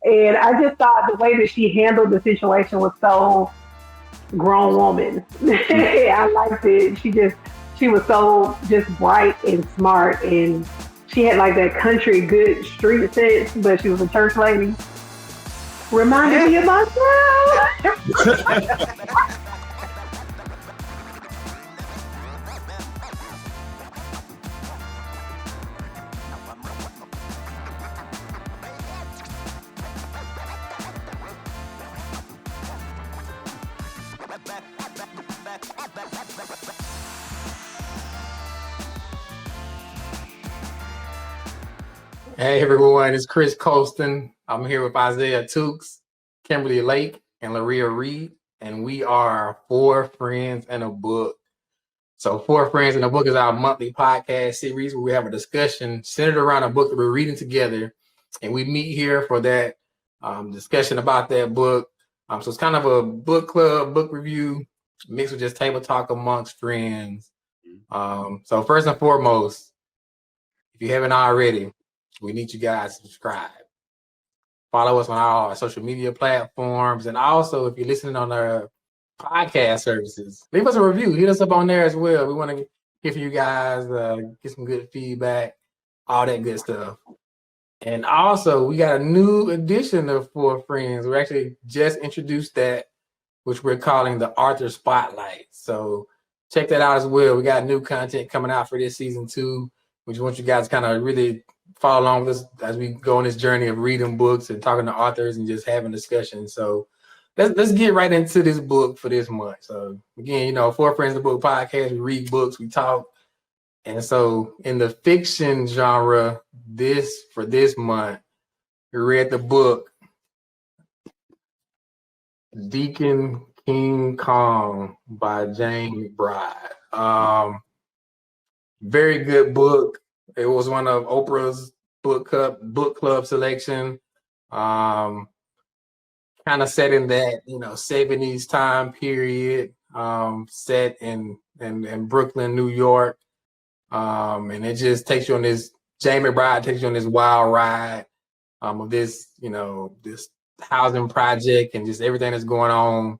And I just thought the way that she handled the situation was so grown woman. I liked it. She was so just bright and smart, and she had like that country good street sense, but she was a church lady. Reminded me of myself. Hey everyone, it's Chris Colston. I'm here with Isaiah Tukes, Kimberly Lake, and Laria Reed, and we are Four Friends and a Book. So Four Friends and a Book is our monthly podcast series where we have a discussion centered around a book that we're reading together, and we meet here for that discussion about that book. So it's kind of a book club, book review, mixed with just table talk amongst friends. So first and foremost, if you haven't already, we need you guys to subscribe. Follow us on all our social media platforms. And also, if you're listening on our podcast services, leave us a review. Hit us up on there as well. We want to hear from you guys, get some good feedback, all that good stuff. And also, we got a new edition of Four Friends. We actually just introduced that, which we're calling the Arthur Spotlight. So check that out as well. We got new content coming out for this season 2. We just want you guys to kind of really follow along with us as we go on this journey of reading books and talking to authors and just having discussions. So let's get right into this book for this month. So again, Four Friends of the Book podcast, we read books, we talk. And so in the fiction genre, for this month, we read the book Deacon King Kong by James McBride. Very good book. It was one of Oprah's book club selection. Kind of set in that 70s time period. Set in Brooklyn, New York. And it just takes you on this. James McBride takes you on this wild ride of this this housing project and just everything that's going on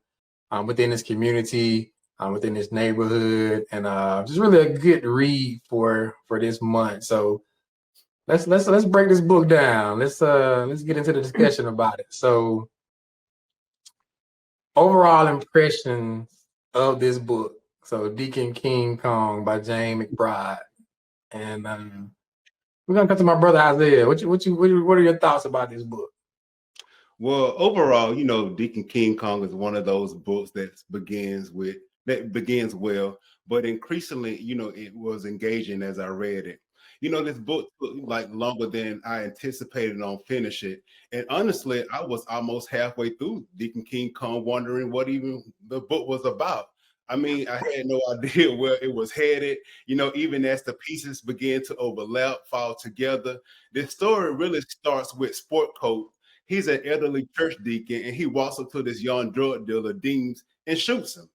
within this community. Within this neighborhood, and just really a good read for this month. So let's break this book down. Let's get into the discussion about it. So overall impressions of this book. So Deacon King Kong by James McBride, and we're gonna come to my brother Isaiah. What are your thoughts about this book? Well, overall, Deacon King Kong is one of those books that begins well, but increasingly, it was engaging as I read it. This book took like longer than I anticipated on finish it. And honestly, I was almost halfway through Deacon King Kong wondering what even the book was about. I mean, I had no idea where it was headed. Even as the pieces began to overlap, fall together, the story really starts with Sport Coat. He's an elderly church deacon, and he walks up to this young drug dealer, Deems, and shoots him.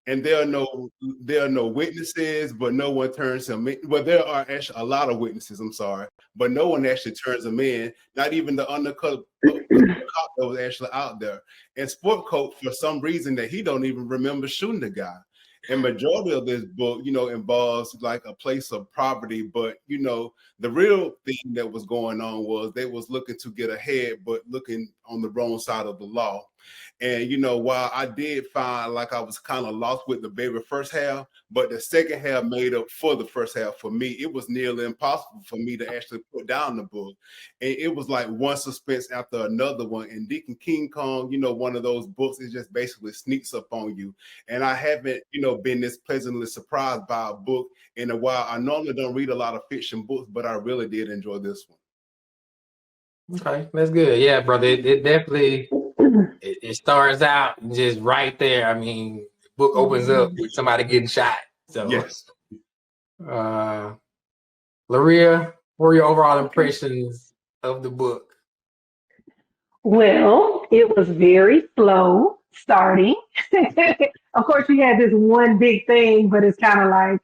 And there are no witnesses, but no one turns him in. Well, there are actually a lot of witnesses, I'm sorry, but no one actually turns him in, not even the undercover cop that was actually out there. And Sport Coat, for some reason that he don't even remember shooting the guy. And majority of this book, involves like a place of poverty, but the real thing that was going on was they was looking to get ahead, but looking on the wrong side of the law. And while I did find like I was kind of lost with the very first half, but the second half made up for the first half for me. It was nearly impossible for me to actually put down the book. And it was like one suspense after another one. And Deacon King Kong, one of those books, it just basically sneaks up on you. And I haven't, been this pleasantly surprised by a book in a while. I normally don't read a lot of fiction books, but I really did enjoy this one. Okay, that's good. Yeah, brother. It definitely it starts out just right there. I mean, the book opens up with somebody getting shot. So yes. Laria, what were your overall impressions of the book? Well, it was very slow starting. Of course, you had this one big thing, but it's kind of like,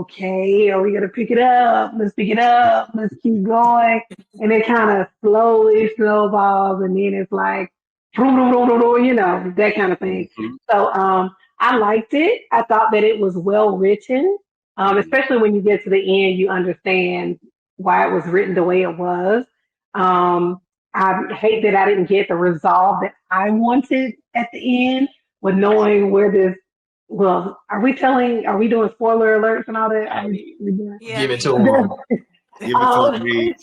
okay, are we gonna pick it up? Let's pick it up. Let's keep going. And it kind of slowly snowballs, and then it's like, that kind of thing. Mhm. So I liked it. I thought that it was well written, Mhm. especially when you get to the end, you understand why it was written the way it was. Um, I hate that I didn't get the resolve that I wanted at the end, with knowing where this. Well, are we doing spoiler alerts and all that? We doing? Give it to him. Give it to Um, me.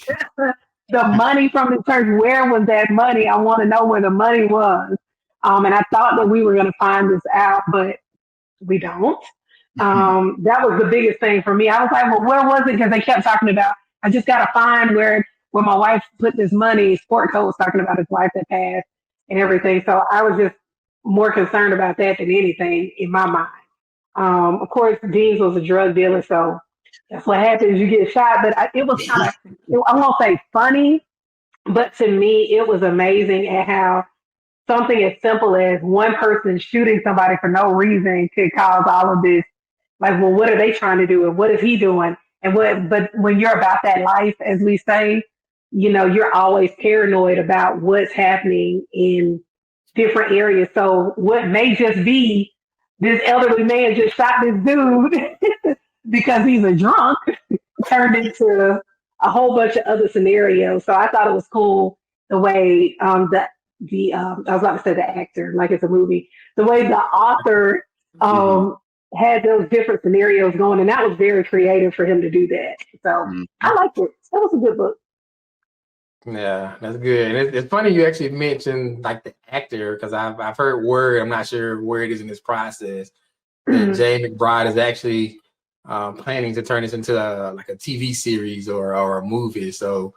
the money from the church, where was that money? I want to know where the money was. And I thought that we were going to find this out, but we don't. That was the biggest thing for me. I was like, well, where was it? Because they kept talking about, I just got to find where my wife put this money. Sport Co was talking about his wife that passed and everything. So I was just more concerned about that than anything in my mind. Of course, Dean's was a drug dealer, so that's what happens. You get shot. But it was kind of, I won't say funny, but to me, it was amazing at how something as simple as one person shooting somebody for no reason could cause all of this. Like, well, what are they trying to do, and what is he doing? And what? But when you're about that life, as we say, you're always paranoid about what's happening in different areas. So what may just be this elderly man just shot this dude because he's a drunk turned into a whole bunch of other scenarios. So I thought it was cool the way I was about to say the actor, like it's a movie, the way the author Mhm. had those different scenarios going, and that was very creative for him to do that. So I Mhm. liked it. That was a good book. Yeah, that's good. And it's funny you actually mentioned like the actor, because I've heard word, I'm not sure where it is in this process, that James McBride is actually planning to turn this into like a TV series or a movie. So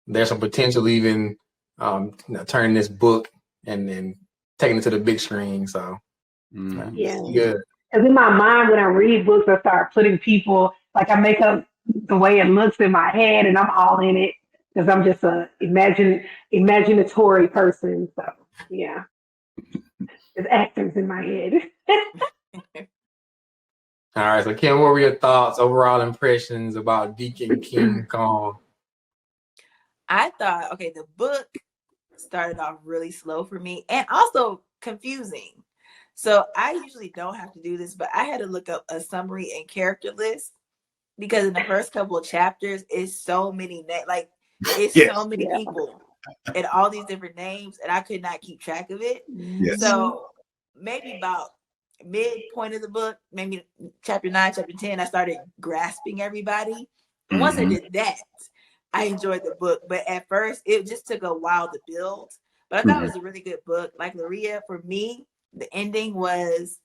there's some potential even turning this book and then taking it to the big screen. So Mhm. Yeah. good. Because in my mind, when I read books, I start putting people, like I make up the way it looks in my head, and I'm all in it because I'm just a imaginatory person. So yeah, there's actors in my head. All right. So Kim, what were your thoughts, overall impressions about Deacon King Kong? I thought, okay, the book started off really slow for me and also confusing. So I usually don't have to do this, but I had to look up a summary and character list because in the first couple of chapters, it's so many like it's so Yes. many Yeah. people and all these different names, and I could not keep track of it. Yes. Mhm. So maybe about midpoint of the book, maybe chapter 9, chapter 10, I started grasping everybody. And once I Mhm. did that, I enjoyed the book. But at first, it just took a while to build. But I thought it Mhm. was a really good book. Like Laria, for me, the ending was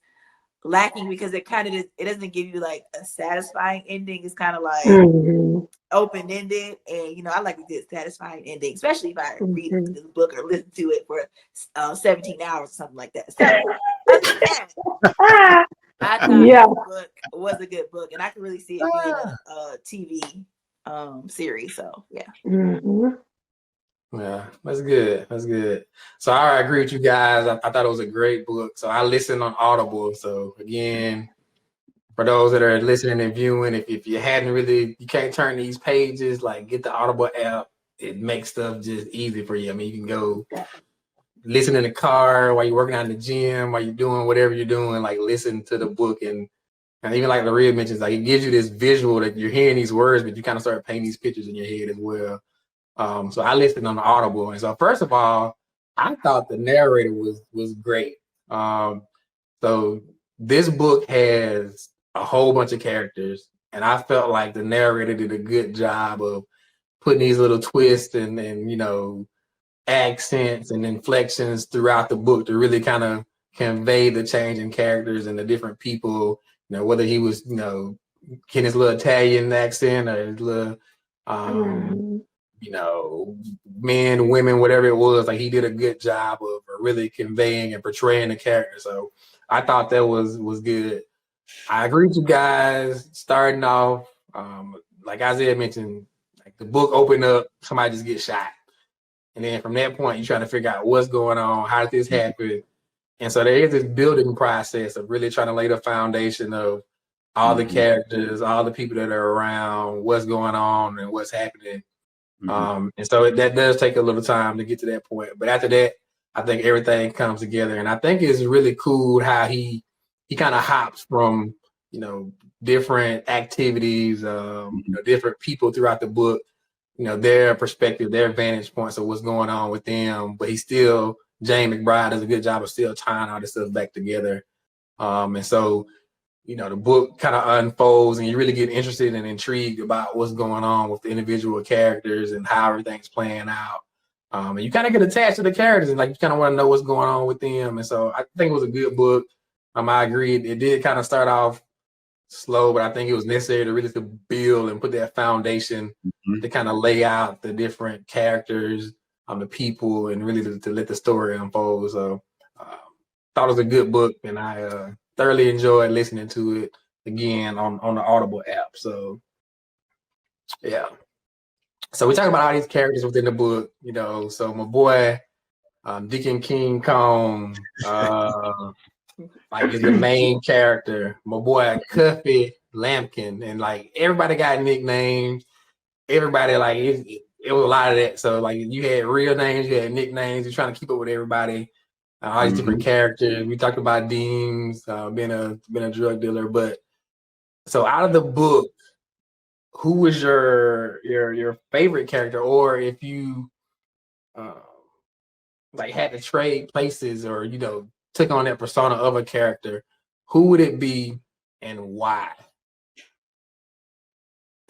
lacking because it kind of it doesn't give you like a satisfying ending. It's kind of like Mhm. open ended, and I like a good satisfying ending, especially if I read Mhm. this book or listen to it for 17 hours or something like that. So other than that, Ah, I thought yeah. this book was a good book, and I can really see it being a TV series. So yeah. Mhm. Yeah, that's good. That's good. So I agree with you guys. I thought it was a great book. So I listened on Audible. So again, for those that are listening and viewing, if you hadn't really, you can't turn these pages, like get the Audible app. It makes stuff just easy for you. I mean, you can go listen in the car while you're working out in the gym, while you're doing whatever you're doing, like listen to the book. And even like Maria mentions, like it gives you this visual that you're hearing these words, but you kind of start painting these pictures in your head as well. So I listened on the Audible, and so first of all, I thought the narrator was great. Um, so this book has a whole bunch of characters, and I felt like the narrator did a good job of putting these little twists and accents and inflections throughout the book to really kind of convey the change in characters and the different people. Whether he was getting his little Italian accent or his little um, Mhm. men, women, whatever it was, like he did a good job of really conveying and portraying the character. So I thought that was good. I agree with you guys. Starting off, like Isaiah mentioned, like the book opened up, somebody just gets shot, and then from that point, you're trying to figure out what's going on, how did this happen, and so there is this building process of really trying to lay the foundation of all the characters, all the people that are around, what's going on and what's happening. And so that does take a little time to get to that point. But after that, I think everything comes together. And I think it's really cool how he kind of hops from, different activities, different people throughout the book, their perspective, their vantage points of what's going on with them. But James McBride does a good job of still tying all this stuff back together. And so, the book kind of unfolds and you really get interested and intrigued about what's going on with the individual characters and how everything's playing out. And you kind of get attached to the characters and you kind of want to know what's going on with them. And so I think it was a good book. I agree. It did kind of start off slow, but I think it was necessary to really build and put that foundation to kind of lay out the different characters, the people, and really to let the story unfold. So thought it was a good book, and I thoroughly enjoyed listening to it again on the Audible app. So yeah. So we talk about all these characters within the book, so my boy Deacon King Kong is the main character. My boy Cuffy Lampkin, and everybody got nicknames. Everybody it was a lot of that. So you had real names, you had nicknames. You're trying to keep up with everybody. All these different characters. We talked about Deems being a drug dealer, but so out of the book, who was your favorite character, or if you had to trade places, or took on that persona of a character, who would it be and why?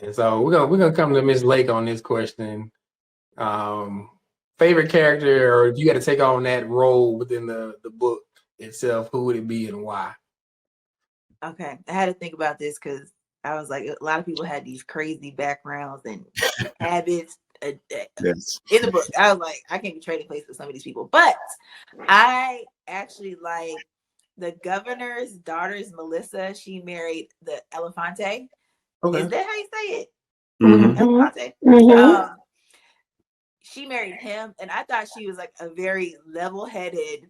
And so we're gonna come to Miss Lake on this question. Favorite character, or if you got to take on that role within the book itself, who would it be and why? Okay, I had to think about this because I was like, a lot of people had these crazy backgrounds and habits in the book. I was like, I can't be trading places with some of these people, but I actually like the governor's daughter's Melissa. She married the Elefante. Okay. Is that how you say it? Elefante. She married him, and I thought she was a very level-headed,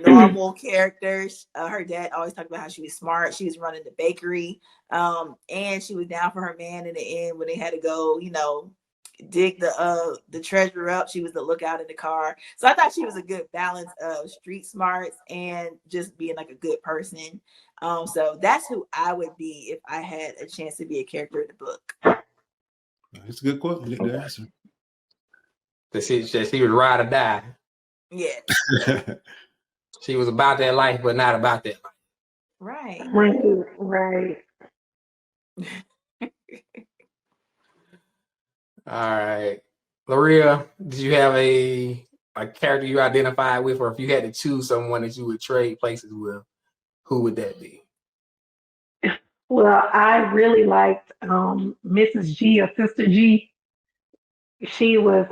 normal character. Her dad always talked about how she was smart. She was running the bakery, and she was down for her man in the end when they had to go, dig the treasure up. She was the lookout in the car. So I thought she was a good balance of street smarts and just being a good person. So that's who I would be if I had a chance to be a character in the book. That's a good question. Good answer. She was ride or die. Yeah. She was about that life, but not about that life. Right. All right. Laria, did you have a character you identified with, or if you had to choose someone that you would trade places with, who would that be? Well, I really liked Mrs. G, or Sister G. She was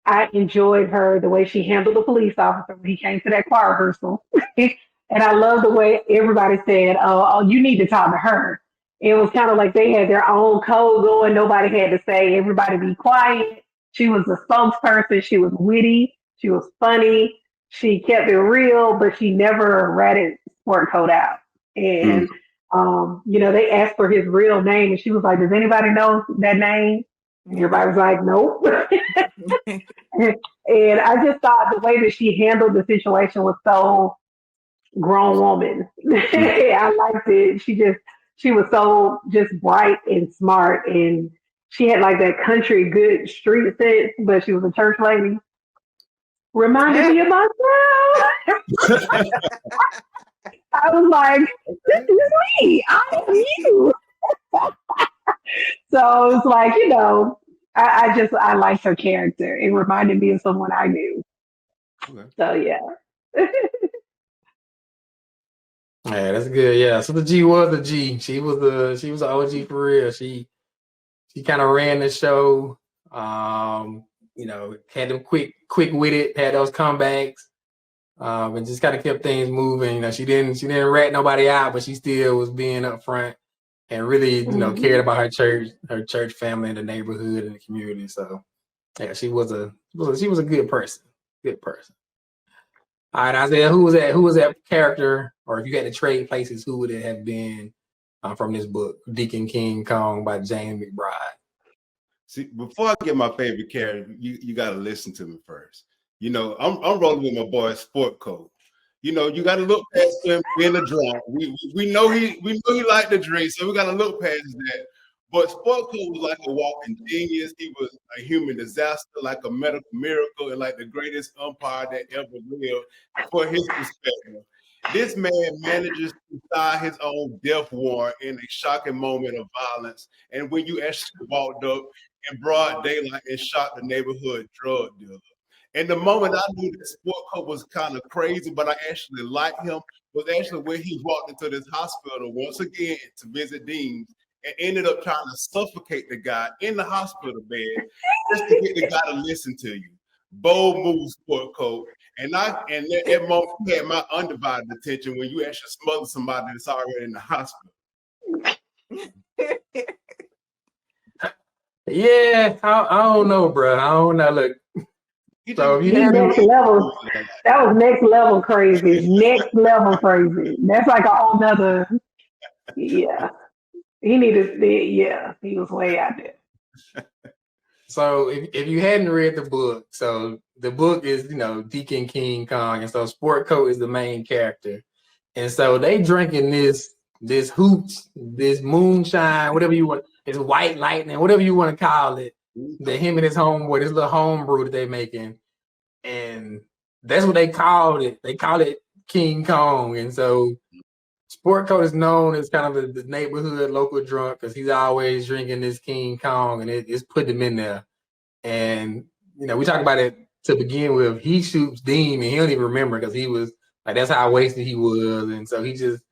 I enjoyed her, the way she handled the police officer when he came to that choir rehearsal. And I love the way everybody said, oh, you need to talk to her. It was kind of like they had their own code going. Nobody had to say, everybody be quiet. She was a spokesperson. She was witty. She was funny. She kept it real, but she never ratted sport coat out. And, they asked for his real name. And she was like, does anybody know that name? And everybody was like, nope. And I just thought the way that she handled the situation was so grown woman. I liked it. She was so just bright and smart, and she had that country good street sense, but she was a church lady. Reminded me of myself. I was like, this is me. I am you. So it's I liked her character. It reminded me of someone I knew. Okay. So yeah. Yeah, that's good. Yeah. So the G was the G. She was an OG for real. She kind of ran the show. Had them quick with it, had those comebacks. And just kind of kept things moving. She didn't rat nobody out, but she still was being up front and really, cared about her church family and the neighborhood and the community. So yeah, she was a good person. Good person. All right, Isaiah, who was that character, or if you had to trade places, who would it have been from this book, Deacon King Kong by James McBride. See, before I get my favorite character, you got to listen to me first. You know, I'm rolling with my boy Sport Coat. You know, you got to look past him being a drunk. We know he liked to drink, so we got to look past that. But Sport Coat was like a walking genius. He was a human disaster, like a medical miracle, and like the greatest umpire that ever lived for his perspective. This man manages to sign his own death warrant in a shocking moment of violence. And when you actually walked up in broad daylight and shot the neighborhood drug dealer. And the moment I knew that Sport Coat was kind of crazy, but I actually liked him, was actually when he walked into this hospital once again to visit Dean's and ended up trying to suffocate the guy in the hospital bed just to get the guy to listen to you. Bold move, Sport Coat. And that moment had my undivided attention when you actually smother somebody that's already in the hospital. Yeah, I don't know, bro. I don't know. Look, so if you had next level, that was next level crazy. Next level crazy. That's like a whole nother. Yeah, he needed. Yeah, he was way out there. So if you hadn't read the book, so the book is, Deacon King Kong, and so Sport Coat is the main character. And so they drinking this hooch, this moonshine, whatever you want, this white lightning, whatever you want to call it, that him and his homeboy, this little homebrew that they making. And that's what they called it. They call it King Kong. And so Sport Coat is known as kind of the neighborhood local drunk because he's always drinking this King Kong, and it's put him in there. And, we talked about it to begin with. He shoots Dean, and he don't even remember because he was like, that's how wasted he was. And so he just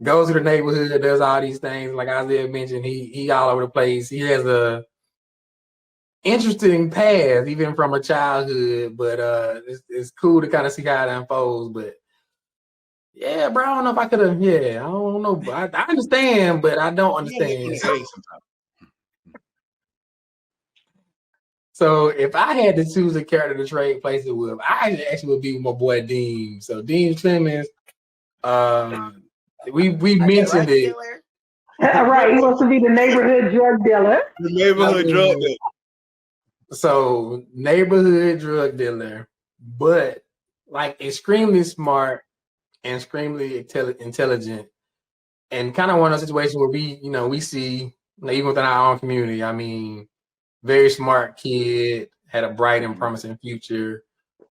goes to the neighborhood, does all these things. Like Isaiah mentioned, he all over the place. He has a interesting path, even from a childhood, but it's cool to kind of see how it unfolds. But yeah, bro, I don't know if I could have. Yeah, I don't know. I understand, but I don't understand. So if I had to choose a character to trade places with, I actually would be with my boy Dean. So Dean Clemens, we mentioned it. Right, he wants to be the neighborhood drug dealer. The neighborhood drug dealer. So neighborhood drug dealer, but like extremely smart and extremely intelligent, and kind of one of those situations where we see, even within our own community. I mean, very smart kid, had a bright and promising future,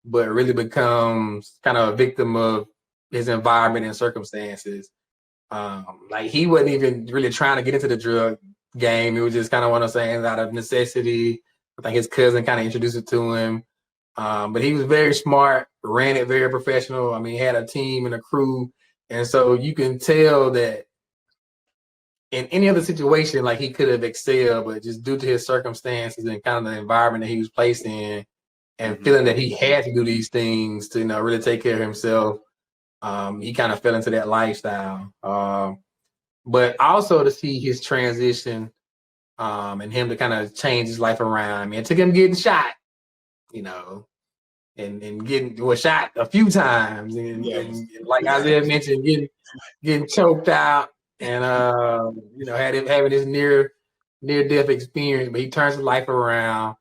but really becomes kind of a victim of his environment and circumstances. Like he wasn't even really trying to get into the drug game. It was just kind of one of those things out of necessity. I think his cousin kind of introduced it to him. But he was very smart, ran it very professional. I mean, he had a team and a crew. And so you can tell that in any other situation, like he could have excelled, but just due to his circumstances and kind of the environment that he was placed in and feeling that he had to do these things to, really take care of himself, he kind of fell into that lifestyle. But also to see his transition and him to kind of change his life around. I mean, it took him getting shot, and getting shot a few times, and like Isaiah mentioned, getting choked out, and having this near death experience. But he turns his life around,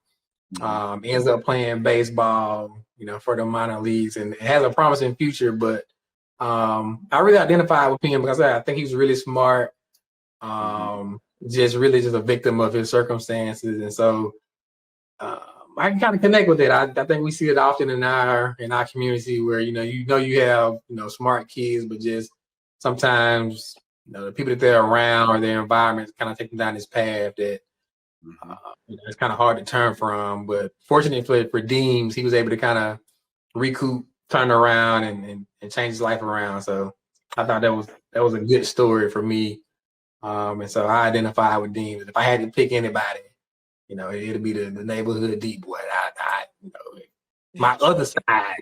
ends up playing baseball, for the minor leagues, and has a promising future. But I really identified with him because I think he's really smart, just a victim of his circumstances, and so I can kind of connect with it. I think we see it often in our community where you have smart kids, but just sometimes the people that they're around or their environment kind of take them down this path that it's kind of hard to turn from. But fortunately for Deems, he was able to kind of recoup, turn around, and change his life around. So I thought that was a good story for me. And so I identify with Deems. If I had to pick anybody, it'll be the neighborhood deep boy. My other side, I'd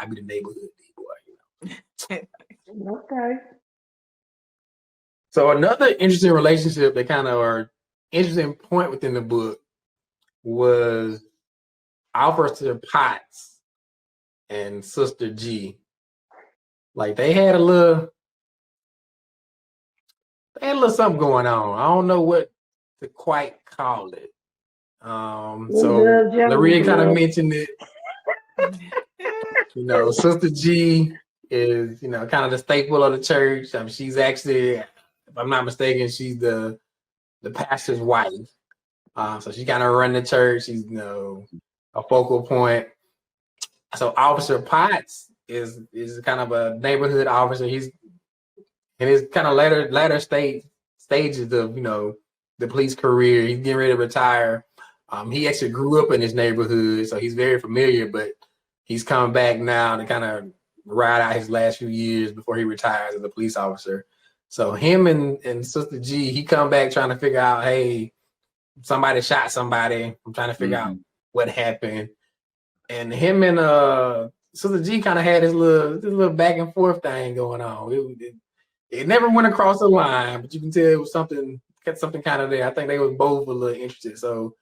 be the neighborhood deep boy. Okay. So another interesting relationship that kind of or interesting point within the book was Officer Potts and Sister G. Like they had a little they had a little something going on. I don't know what to quite call it. So Laria kind of mentioned it. You know, Sister G is, you know, kind of the staple of the church. I mean, she's actually, if I'm not mistaken, she's the pastor's wife. So she kind of run the church. She's, you know, a focal point. So Officer Potts is kind of a neighborhood officer. He's in his kind of latter stages of, you know, the police career. He's getting ready to retire. He actually grew up in his neighborhood, so he's very familiar, but he's coming back now to kind of ride out his last few years before he retires as a police officer. So him and Sister G, he come back trying to figure out, hey, somebody shot somebody. I'm trying to figure out what happened. And him and Sister G kind of had this little back and forth thing going on. It never went across the line, but you can tell it was something kind of there. I think they were both a little interested. So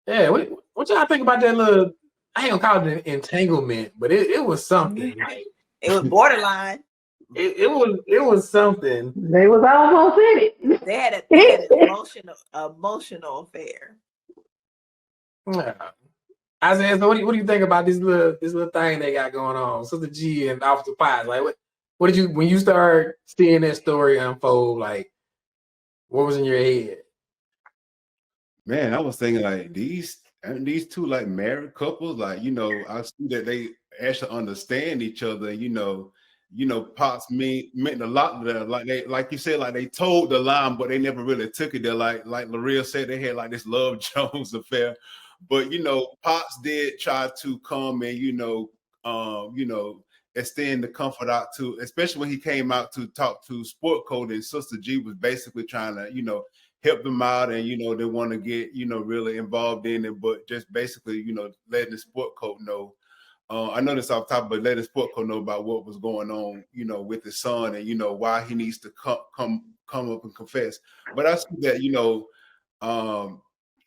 yeah, what y'all think about that little? I ain't gonna call it an entanglement, but it was something. Like, it was borderline. It was something. They was almost in it. They had an emotional affair. Yeah. Isaiah, so what do you think about this little thing they got going on? Sister G and Officer Potts. Like, what did you, when you start seeing that story unfold? Like, what was in your head? Man, I was thinking like these two like married couples, like, you know, I see that they actually understand each other. You know, Pops meant a lot to them. Like you said, like they told the line, but they never really took it there. Like Laria said, they had like this Love Jones affair. But you know, Pops did try to come and you know, extend the comfort out to, especially when he came out to talk to Sport Code, and Sister G was basically trying to, you know, help them out, and you know, they want to get, you know, really involved in it, but just basically, you know, letting the Sport Code know. I know this off top, but letting Sport Code know about what was going on, you know, with his son, and you know why he needs to come up and confess. But I see that, you know,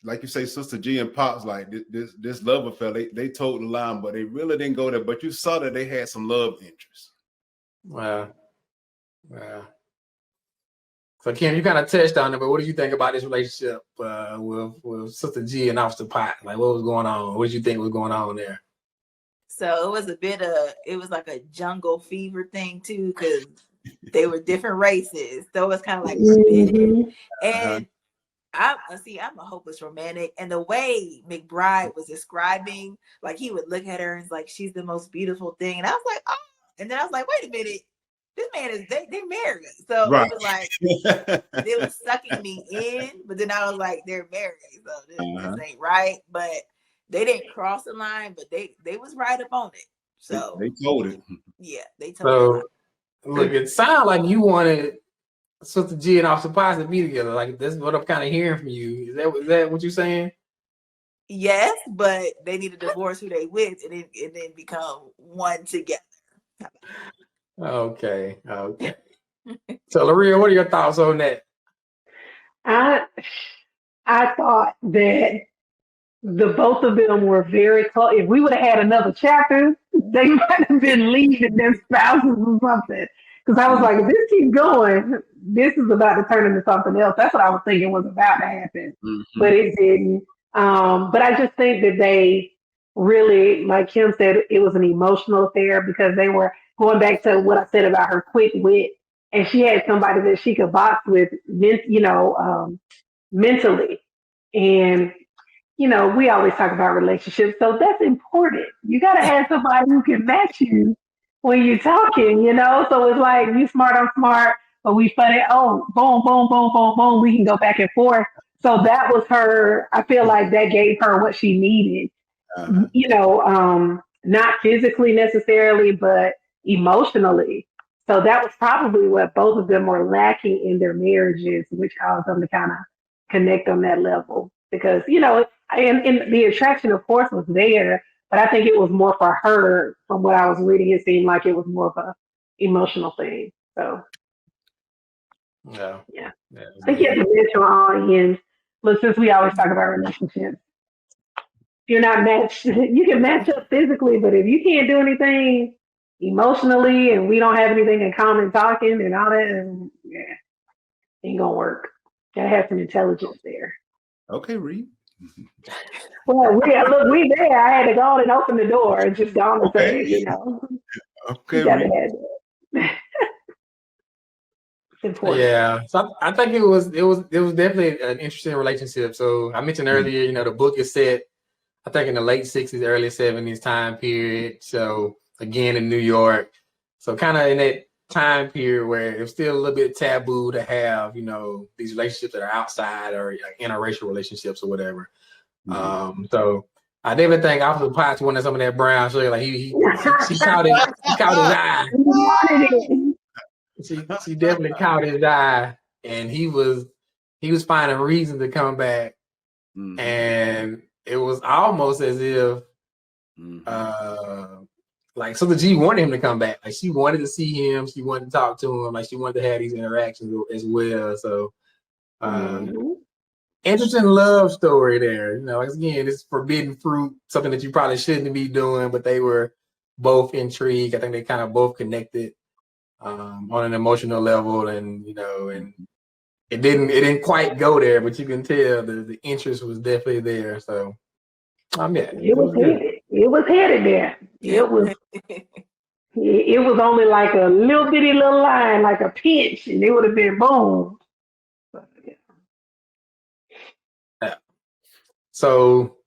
like you say, Sister G and Pops, like this love affair, they told the line, but they really didn't go there. But you saw that they had some love interest. Wow. So Kim, you kind of touched on it, but what do you think about this relationship with Sister G and Officer Potts? Like, what was going on? What did you think was going on there? So it was like a jungle fever thing too, because they were different races. So it was kind of like forbidden. And I'm a hopeless romantic, and the way McBride was describing, like he would look at her and it's like she's the most beautiful thing, and I was like, oh, and then I was like, wait a minute, this man is they're married, so right. It was like it was sucking me in, but then I was like, they're married, so this ain't right, but they didn't cross the line, but they was right up on it, so they told it. Yeah, they told it. Look, it sounded like you wanted Sister G and Officer Potts to be together. Like, that's what I'm kind of hearing from you. Is that what you're saying? Yes, but they need to divorce who they with and then become one together. Okay. So, Laria, what are your thoughts on that? I thought that the both of them were very close. If we would have had another chapter, they might have been leaving their spouses or something. Because I was like, if this keeps going, this is about to turn into something else. That's what I was thinking was about to happen, but it didn't. But I just think that they really, like Kim said, it was an emotional affair because they were going back to what I said about her quick wit, and she had somebody that she could box with, mentally. And you know, we always talk about relationships, so that's important. You got to have somebody who can match you when you're talking, you know? So it's like, you smart, I'm smart, but we funny. Oh, boom, boom, boom, boom, boom. We can go back and forth. So that was her. I feel like that gave her what she needed, you know, not physically necessarily, but emotionally. So that was probably what both of them were lacking in their marriages, which caused them to kind of connect on that level. Because, you know, and the attraction, of course, was there, but I think it was more for her. From what I was reading, it seemed like it was more of a emotional thing. So, yeah. I think you have to mention our audience. Look, since we always talk about relationships, if you're not matched, you can match up physically, but if you can't do anything emotionally, and we don't have anything in common talking and all that, yeah. Ain't gonna work. Gotta have some intelligence there. Okay, Reed. Well, we there. I had to go and open the door and just go on and Okay. say it, you know. You Okay, gotta Reed. have that. It's important. Yeah, so I think it was definitely an interesting relationship. So I mentioned earlier, you know, the book is set, I think, in the late '60s, early '70s time period. So again in New York, so kind of in that time period where it's still a little bit taboo to have, you know, these relationships that are outside or like interracial relationships or whatever. So I definitely think Officer Potts wanted some of that brown sugar. Like she caught it, she caught his eye. You wanted it. She definitely caught his eye, and he was finding reason to come back, and it was almost as if like so the G wanted him to come back. Like she wanted to see him, she wanted to talk to him, like she wanted to have these interactions as well. So interesting love story there. You know, again, it's forbidden fruit, something that you probably shouldn't be doing, but they were both intrigued. I think they kind of both connected on an emotional level, and you know, and it didn't quite go there, but you can tell the interest was definitely there. So yeah, It it was was good. headed. It was headed there. It was only like a little bitty little line, like a pinch, and it would have been boom. But, yeah. Yeah. So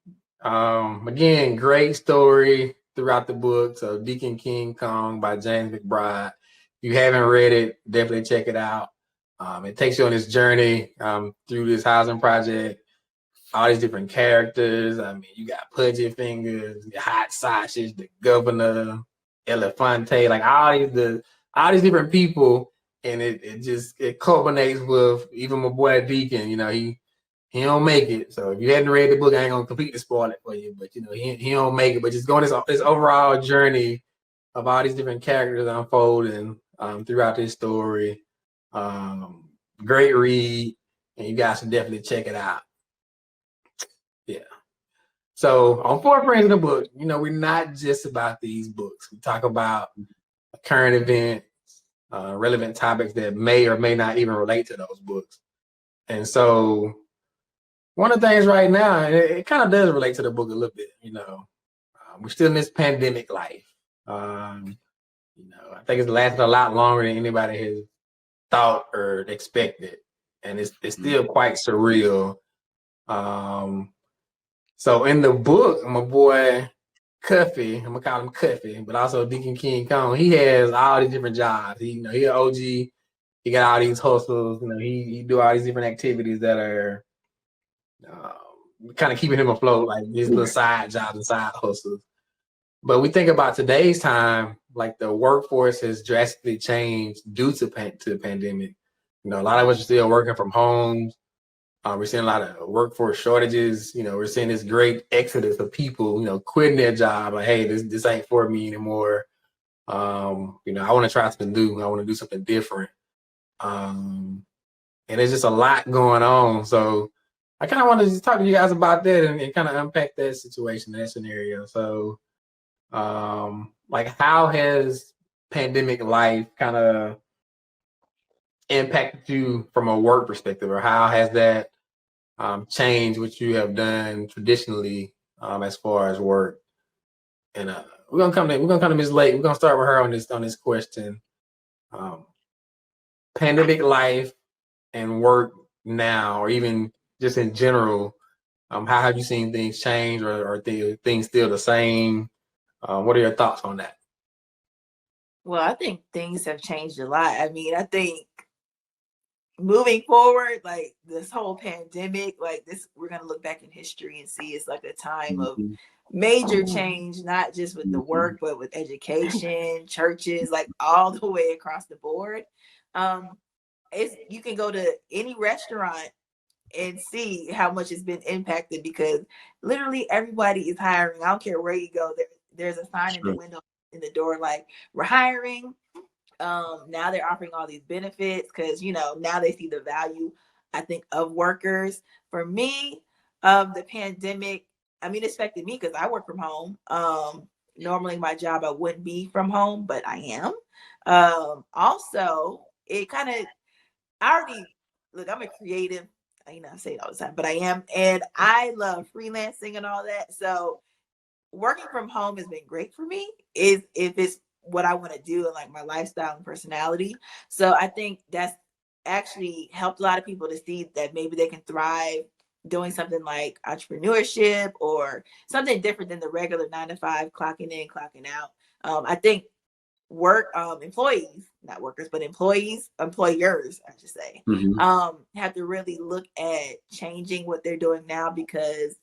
again, great story throughout the book. So Deacon King Kong by James McBride. If you haven't read it, definitely check it out. It takes you on this journey through this housing project. All these different characters. I mean, you got Pudgy Fingers, Hot Sausage, the governor, Elefante, like all these different people, and it culminates with even my boy Deacon. You know, he don't make it. So if you hadn't read the book, I ain't gonna completely spoil it for you. But you know, he don't make it. But just going this overall journey of all these different characters unfolding throughout this story. Great read, and you guys should definitely check it out. Yeah. So on Four Friends in the Book, you know, we're not just about these books. We talk about current events, relevant topics that may or may not even relate to those books. And so one of the things right now, and it kind of does relate to the book a little bit, you know, we're still in this pandemic life. You know, I think it's lasted a lot longer than anybody has thought or expected. And it's still quite surreal. So in the book, my boy Cuffy, I'm gonna call him Cuffy, but also Deacon King Kong, he has all these different jobs. He an OG. He got all these hustles. You know, he do all these different activities that are kind of keeping him afloat, like these little side jobs and side hustles. But we think about today's time, like the workforce has drastically changed due to the pandemic. You know, a lot of us are still working from home. We're seeing a lot of workforce shortages. You know, we're seeing this great exodus of people, you know, quitting their job. Like, hey, this ain't for me anymore. You know, I want to try something new. I want to do something different. And there's just a lot going on. So I kind of want to just talk to you guys about that and kind of unpack that situation, that scenario. So, like, how has pandemic life kind of impacted you from a work perspective, or how has that change what you have done traditionally as far as work? And we're gonna come to Ms. Lake. We're gonna start with her on this question. Um, Pandemic life and work now, or even just in general, how have you seen things change, or are things still the same? What are your thoughts on that? Well, I think things have changed a lot. I mean, I think moving forward, like this whole pandemic, like this, we're going to look back in history and see it's like a time of major change, not just with the work, but with education, churches, like all the way across the board. You can go to any restaurant and see how much it's been impacted, because literally everybody is hiring. I don't care where you go. There's a sign in the window, in the door, like, we're hiring. Now they're offering all these benefits because, you know, now they see the value, I think, of workers. For me, the pandemic, I mean, it affected me because I work from home. Normally my job, I wouldn't be from home, but I am. Also, it kind of, I already look, I'm a creative. You know, I say it all the time, but I am, and I love freelancing and all that. So working from home has been great for me. Is if it's what I want to do and like my lifestyle and personality. So I think that's actually helped a lot of people to see that maybe they can thrive doing something like entrepreneurship or something different than the regular 9 to 5 clocking in, clocking out. I think employees, not workers, but employers, I should say, have to really look at changing what they're doing now because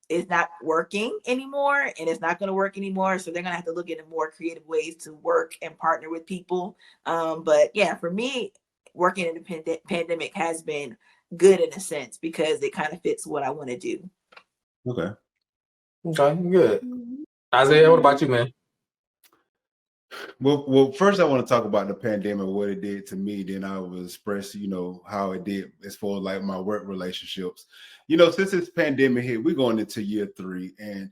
it's not working anymore and it's not going to work anymore. So they're going to have to look into more creative ways to work and partner with people. But yeah, for me, working in the pandemic has been good in a sense because it kind of fits what I want to do. Okay, good. Isaiah, what about you, man? Well, first I want to talk about the pandemic, what it did to me. Then I will express, how it did as far as like my work relationships. Since this pandemic hit, we're going into year 3, and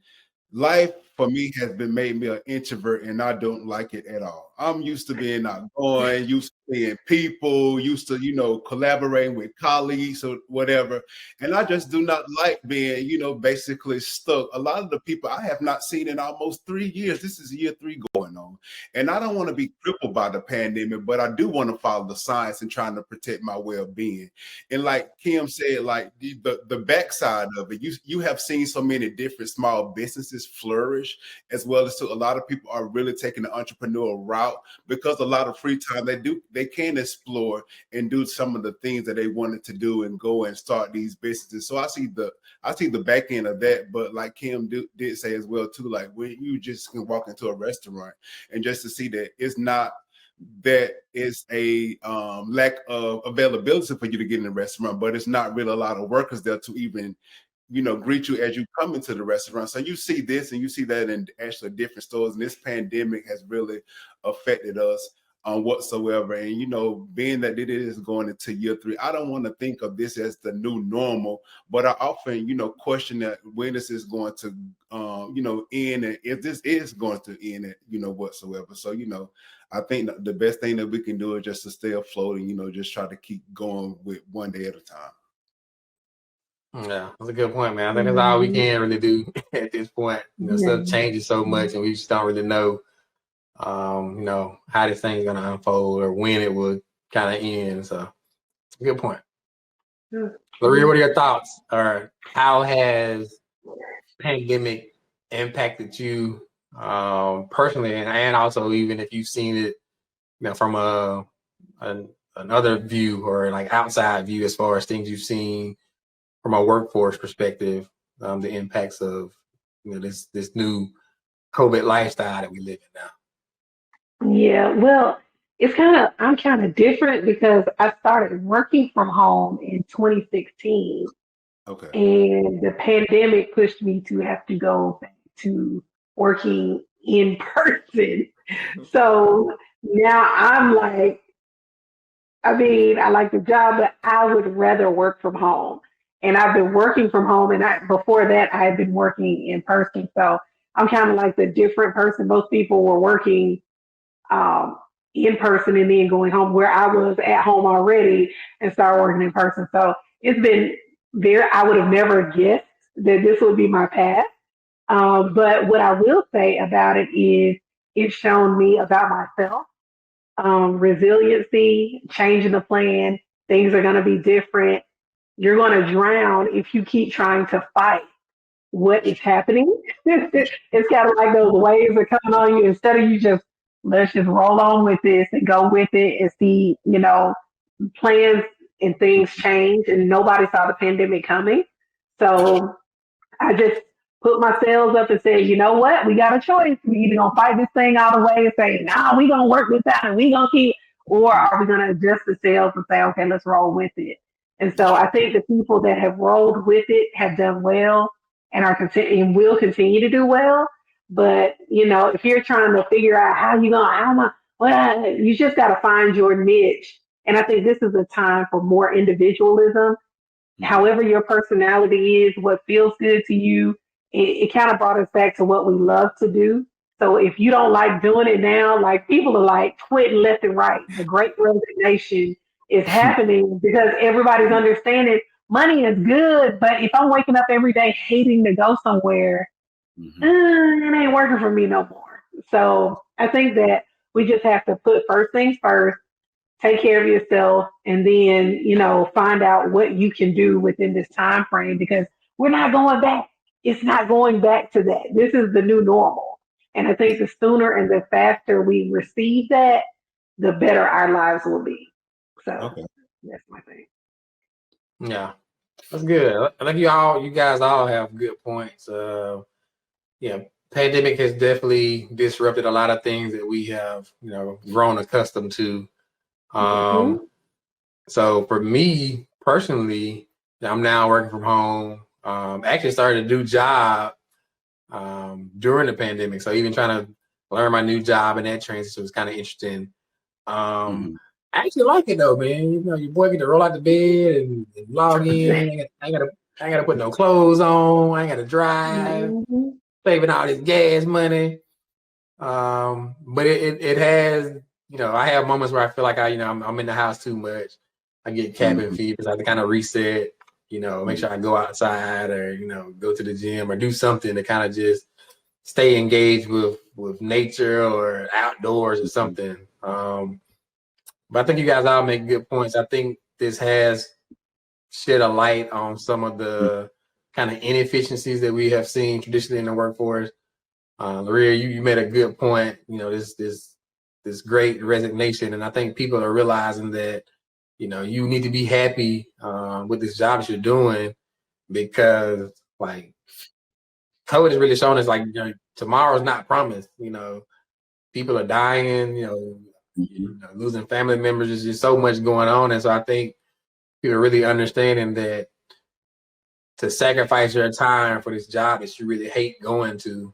life for me has been made me an introvert, and I don't like it at all. I'm used to being outgoing, used to seeing people, used to, collaborating with colleagues or whatever. And I just do not like being, basically stuck. A lot of the people I have not seen in almost 3 years. This is year 3 going on. And I don't want to be crippled by the pandemic, but I do want to follow the science and trying to protect my well-being. And like Kim said, like the backside of it, you have seen so many different small businesses flourish, as well as a lot of people are really taking the entrepreneurial route because a lot of free time they can explore and do some of the things that they wanted to do and go and start these businesses. So I see the back end of that, but like Kim did say as well too, like when you just can walk into a restaurant and just to see that it's not that is a lack of availability for you to get in the restaurant, but it's not really a lot of workers there to even greet you as you come into the restaurant. So you see this and you see that in actually different stores. And this pandemic has really affected us whatsoever. And, being that it is going into year 3, I don't want to think of this as the new normal, but I often, question that when this is going to, end and if this is going to end, whatsoever. So, I think the best thing that we can do is just to stay afloat and, just try to keep going with one day at a time. Yeah, that's a good point, man. I think that's all we can really do at this point. Stuff changes so much, and we just don't really know, how this thing's gonna unfold or when it will kind of end. So, it's a good point. Laria, what are your thoughts? Or how has pandemic impacted you personally, and also even if you've seen it, from another view or like outside view as far as things you've seen from a workforce perspective, the impacts of this new COVID lifestyle that we live in now. Yeah, well, I'm kind of different because I started working from home in 2016, Okay. and the pandemic pushed me to have to go back to working in person. So now I'm like, I like the job, but I would rather work from home. And I've been working from home, and before that, I had been working in person. So I'm kind of like the different person. Most people were working um, in person and then going home, where I was at home already and started working in person. So it's been I would have never guessed that this would be my path. But what I will say about it is it's shown me about myself, resiliency, changing the plan. Things are going to be different. You're going to drown if you keep trying to fight what is happening. It's kind of like those waves are coming on you. Instead of you just, let's just roll on with this and go with it and see, plans and things change. And nobody saw the pandemic coming. So I just put my sails up and said, you know what? We got a choice. We either gonna fight this thing all the way and say, nah, we gonna work this out and we gonna keep, or are we gonna adjust the sails and say, okay, let's roll with it. And so I think the people that have rolled with it have done well and and will continue to do well. But if you're trying to figure out how am I, well, you just got to find your niche. And I think this is a time for more individualism. However your personality is, what feels good to you, it kind of brought us back to what we love to do. So if you don't like doing it now, like people are like quitting left and right. The Great Resignation is happening because everybody's understanding money is good, but if I'm waking up every day hating to go somewhere, it ain't working for me no more. So I think that we just have to put first things first, take care of yourself, and then, find out what you can do within this time frame because we're not going back. It's not going back to that. This is the new normal. And I think the sooner and the faster we receive that, the better our lives will be. So that's my thing. Yeah, that's good. I think you guys all have good points. Yeah, pandemic has definitely disrupted a lot of things that we have, grown accustomed to. So for me personally, I'm now working from home. Actually started a new job during the pandemic. So even trying to learn my new job and that transition was kind of interesting. I actually like it though, man. Your boy get to roll out the bed and log in. I ain't gotta put no clothes on. I ain't gotta drive, saving all this gas money. But it has, I have moments where I feel like I'm in the house too much. I get cabin fever, so I have to kind of reset, make sure I go outside or, go to the gym or do something to kind of just stay engaged with nature or outdoors or something. But I think you guys all make good points. I think this has shed a light on some of the kind of inefficiencies that we have seen traditionally in the workforce. Laria, you made a good point. This great resignation, and I think people are realizing that you need to be happy with this job that you're doing because like COVID has really shown us like tomorrow's not promised. People are dying. Losing family members. There's just so much going on, and so I think people are really understanding that to sacrifice your time for this job that you really hate going to,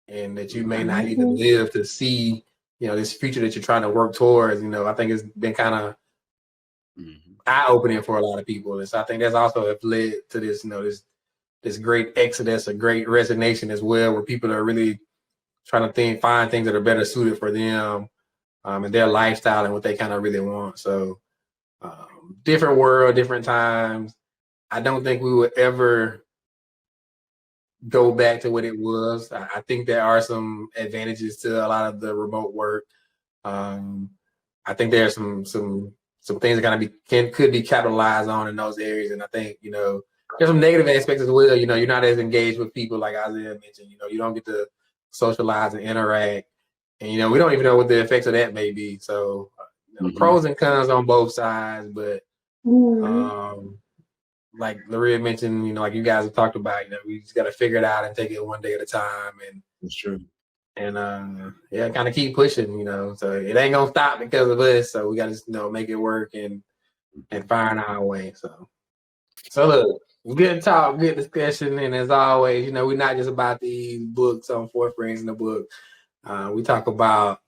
and that you may not even live to see, this future that you're trying to work towards. I think it's been kind of eye-opening for a lot of people, and so I think that's also have led to this, this great exodus, a great resignation as well, where people are really trying to find things that are better suited for them and their lifestyle and what they kind of really want. So different world, different times. I don't think we would ever go back to what it was. I think there are some advantages to a lot of the remote work. I think there are some things that could be capitalized on in those areas, and I think there's some negative aspects as well. You're not as engaged with people like Isaiah mentioned. You don't get to socialize and interact, and we don't even know what the effects of that may be. So pros and cons on both sides, but like Laria mentioned, like you guys have talked about, we just got to figure it out and take it one day at a time. And that's true. And kind of keep pushing, So it ain't gonna stop because of us. So we got to make it work and find our way. So look, good talk, good discussion, and as always, we're not just about these books on Four Friends in the Book. We talk about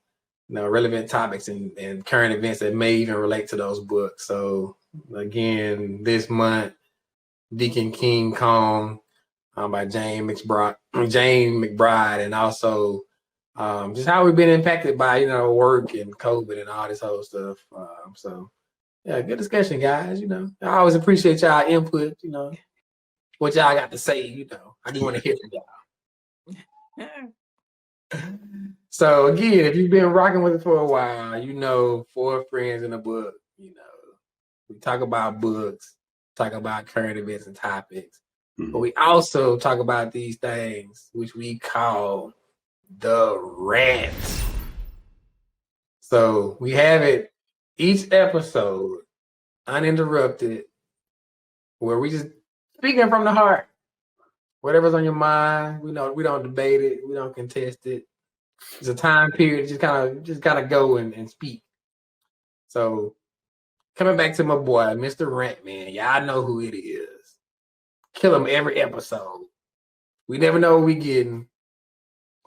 relevant topics and current events that may even relate to those books. So again, this month, Deacon King Kong by James McBride, and also just how we've been impacted by work and COVID and all this whole stuff. So yeah, good discussion, guys. I always appreciate y'all input. What y'all got to say. I do want to hear from y'all. So again, if you've been rocking with us for a while, Four Friends in a Book. We talk about books, talk about current events and topics, but we also talk about these things which we call the rant. So we have it each episode, uninterrupted, where we just speaking from the heart. Whatever's on your mind, we don't debate it, we don't contest it. It's a time period, just kind of go and speak. So coming back to my boy, Mr. Rant Man, y'all know who it is. Kill him every episode. We never know what we getting.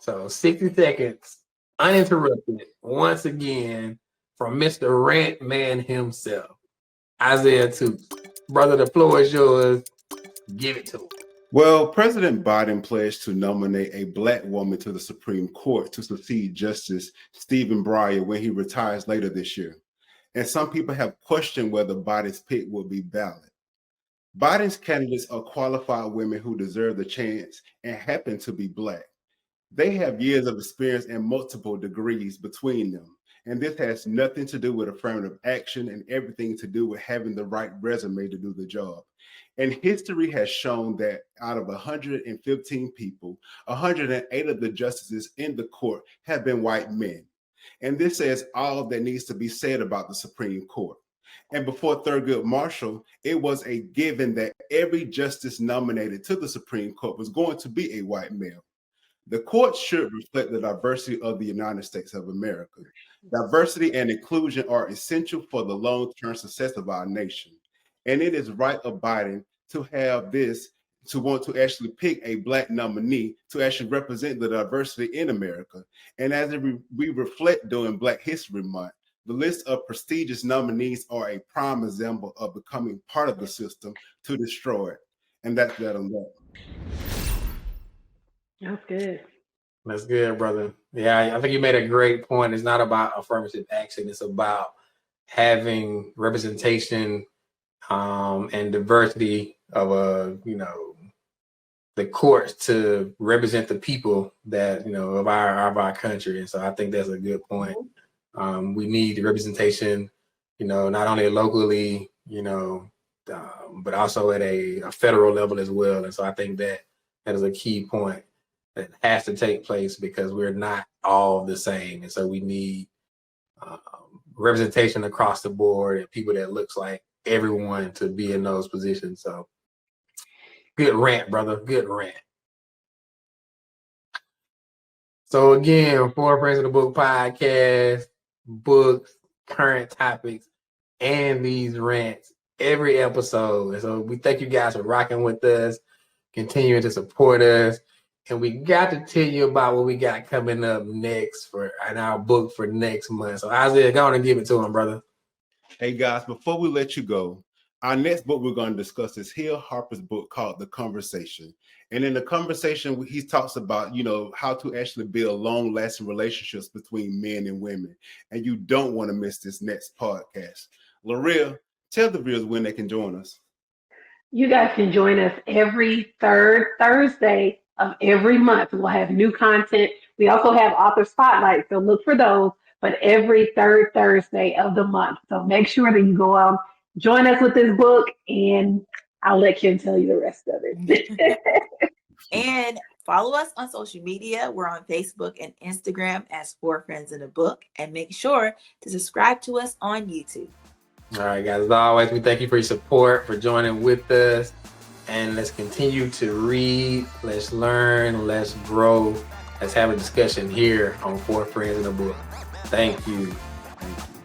So 60 seconds, uninterrupted, once again, from Mr. Rant Man himself, Isaiah 2. Brother, the floor is yours. Give it to him. Well, President Biden pledged to nominate a Black woman to the Supreme Court to succeed Justice Stephen Breyer when he retires later this year. and some people have questioned whether Biden's pick would be valid. Biden's candidates are qualified women who deserve the chance and happen to be Black. They have years of experience and multiple degrees between them. And this has nothing to do with affirmative action and everything to do with having the right resume to do the job. And history has shown that out of 115 people, 108 of the justices in the court have been white men. And this says all that needs to be said about the Supreme Court. And before Thurgood Marshall, it was a given that every justice nominated to the Supreme Court was going to be a white male. The court should reflect the diversity of the United States of America. Diversity and inclusion are essential for the long-term success of our nation. And it is right of Biden to have this, to want to actually pick a Black nominee to actually represent the diversity in America. And as we reflect during Black History Month, the list of prestigious nominees are a prime example of becoming part of the system to destroy it. And that's that on that. That's good. That's good, brother. Yeah, I think you made a great point. It's not about affirmative action. It's about having representation and diversity of the courts to represent the people that of our country. And so I think that's a good point. We need representation, not only locally, but also at a federal level as well. And so I think that is a key point that has to take place because we're not all the same. And so we need representation across the board and people that looks like everyone to be in those positions. So good rant, brother. Good rant. So again, Four Friends in the Book podcast, books, current topics, and these rants every episode. And so we thank you guys for rocking with us, continuing to support us. And we got to tell you about what we got coming up next in our book for next month. So Isaiah, go on and give it to him, brother. Hey guys, before we let you go, our next book we're going to discuss is Hill Harper's book called The Conversation. And in the conversation, he talks about, how to actually build long-lasting relationships between men and women. And you don't want to miss this next podcast. Laria, tell the viewers when they can join us. You guys can join us every third Thursday of every month. We'll have new content. We also have author spotlights, so look for those, but every third Thursday of the month. So make sure that you go out, join us with this book, and I'll let Kim tell you the rest of it. And follow us on social media. We're on Facebook and Instagram as Four Friends in a Book. And make sure to subscribe to us on YouTube. All right, guys. As always, we thank you for your support, for joining with us. And let's continue to read. Let's learn. Let's grow. Let's have a discussion here on Four Friends in a Book. Thank you. Thank you.